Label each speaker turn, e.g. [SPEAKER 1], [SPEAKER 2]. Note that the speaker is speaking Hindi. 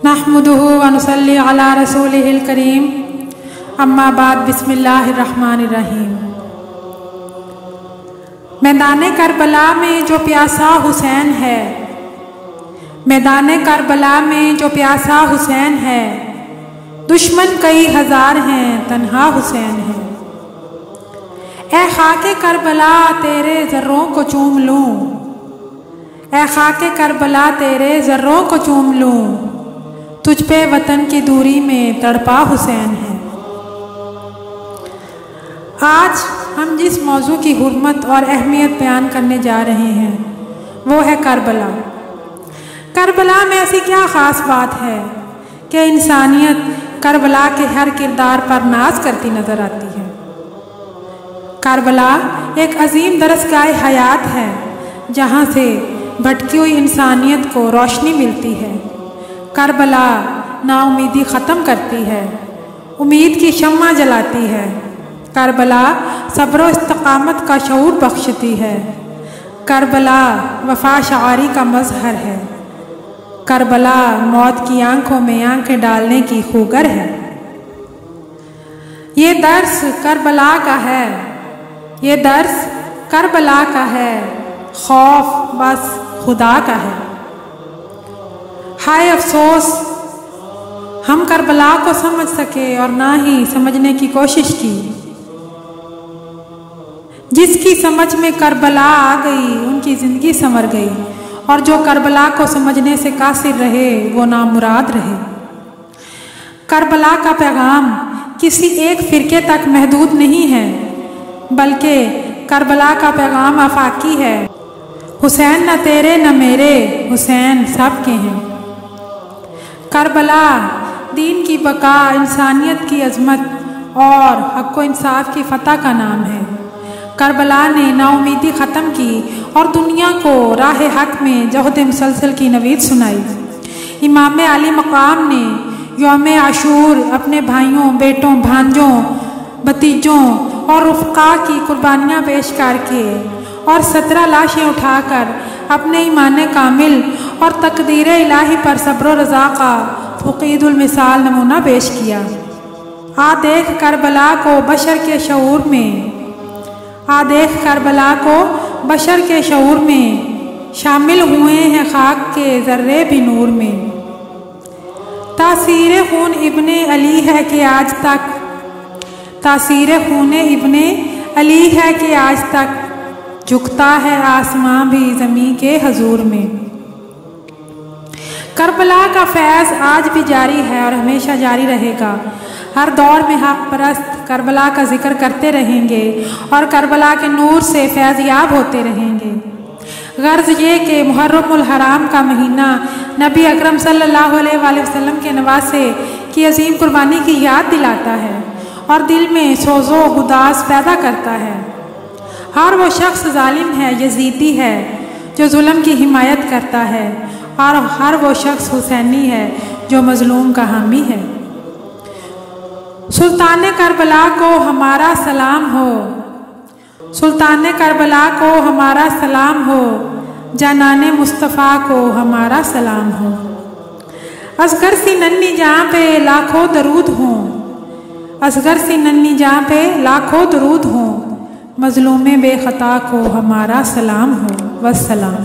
[SPEAKER 1] नहमदुहु व नुसल्ली अला रसूलिहिल करीम अम्मा बाद बिस्मिल्लाहिर्रहमानिर्रहीम। मैदान करबला में जो प्यासा हुसैन है, मैदान करबला में जो प्यासा हुसैन है, दुश्मन कई हजार हैं तन्हा हुसैन है। ए खाके करबला तेरे ज़र्रों को चूम लूँ, ए खाके करबला तेरे ज़र्रों को चूम लूँ, तुझ पे वतन की दूरी में तड़पा हुसैन है। आज हम जिस मौजू की हुर्मत और अहमियत बयान करने जा रहे हैं वो है करबला। करबला में ऐसी क्या ख़ास बात है कि इंसानियत करबला के हर किरदार पर नाज करती नज़र आती है। करबला एक अजीम दरसगाह हयात है जहाँ से भटकी हुई इंसानियत को रोशनी मिलती है। करबला नाउमीदी ख़त्म करती है, उम्मीद की शम्मा जलाती है। करबला सब्र व इस्तक़ामत का शऊर बख्शती है। करबला वफ़ा शारी का मज़हर है। करबला मौत की आंखों में आंखें डालने की खूगर है। ये दर्स करबला का है, ये दर्स करबला का है, खौफ बस खुदा का है। हाय अफसोस हम करबला को समझ सके और ना ही समझने की कोशिश की। जिसकी समझ में करबला आ गई उनकी ज़िंदगी संवर गई, और जो करबला को समझने से कासिर रहे वो नामुराद रहे। करबला का पैगाम किसी एक फ़िरके तक महदूद नहीं है, बल्कि करबला का पैगाम आफाकी है। हुसैन न तेरे न मेरे, हुसैन सब के हैं। करबला दीन की बका, इंसानियत की अजमत और हक़ व इंसाफ की फ़तह का नाम है। करबला ने नाउमीदी ख़त्म की और दुनिया को राह हक़ में जहद मुसलसल की नवीद सुनाई। इमाम आली मकाम ने यौम आशूर अपने भाइयों, बेटों, भांजों, भतीजों और रुफ़क़ा की कुर्बानियाँ पेश करके और 17 लाशें उठाकर अपने ईमान कामिल और तकदीर इलाही पर सब्र व रज़ा का फ़क़ीदुल मिसाल नमूना पेश किया। आ देख करबला को बशर के शऊर में, आ देख करबला को बशर के शऊर में, शामिल हुए हैं खाक के ज़र्रे भी नूर में। तासीर खून इब्ने अली है कि आज तक, तासीर खून इब्ने अली है कि आज तक झुकता है आसमां भी ज़मीं के हजूर में। करबला का फैज़ आज भी जारी है और हमेशा जारी रहेगा। हर दौर में हक़ परस्त करबला का जिक्र करते रहेंगे और करबला के नूर से फैज़याब होते रहेंगे। गर्ज ये कि मुहर्रमुल हराम का महीना नबी अकरम सल्लल्लाहु अलैहि वसल्लम के नवासे की अजीम कुर्बानी की याद दिलाता है और दिल में सोज़ो गुदास पैदा करता है। हर वो शख्स जालिम है, यजीदी है जो जुल्म की हिमायत करता है, और हर वो शख्स हुसैनी है जो मज़लूम का हामी है। सुल्तान करबला को हमारा सलाम हो, सुल्तान करबला को हमारा सलाम हो, जानाने मुस्तफ़ा को हमारा सलाम हो। असगर सी नन्ही जहाँ पे लाखों दरूद हों, असगर सी नन्ही जहाँ पे लाखों दरूद हों, मज़लूम बेख़ता को हमारा सलाम हो। वस्सलाम।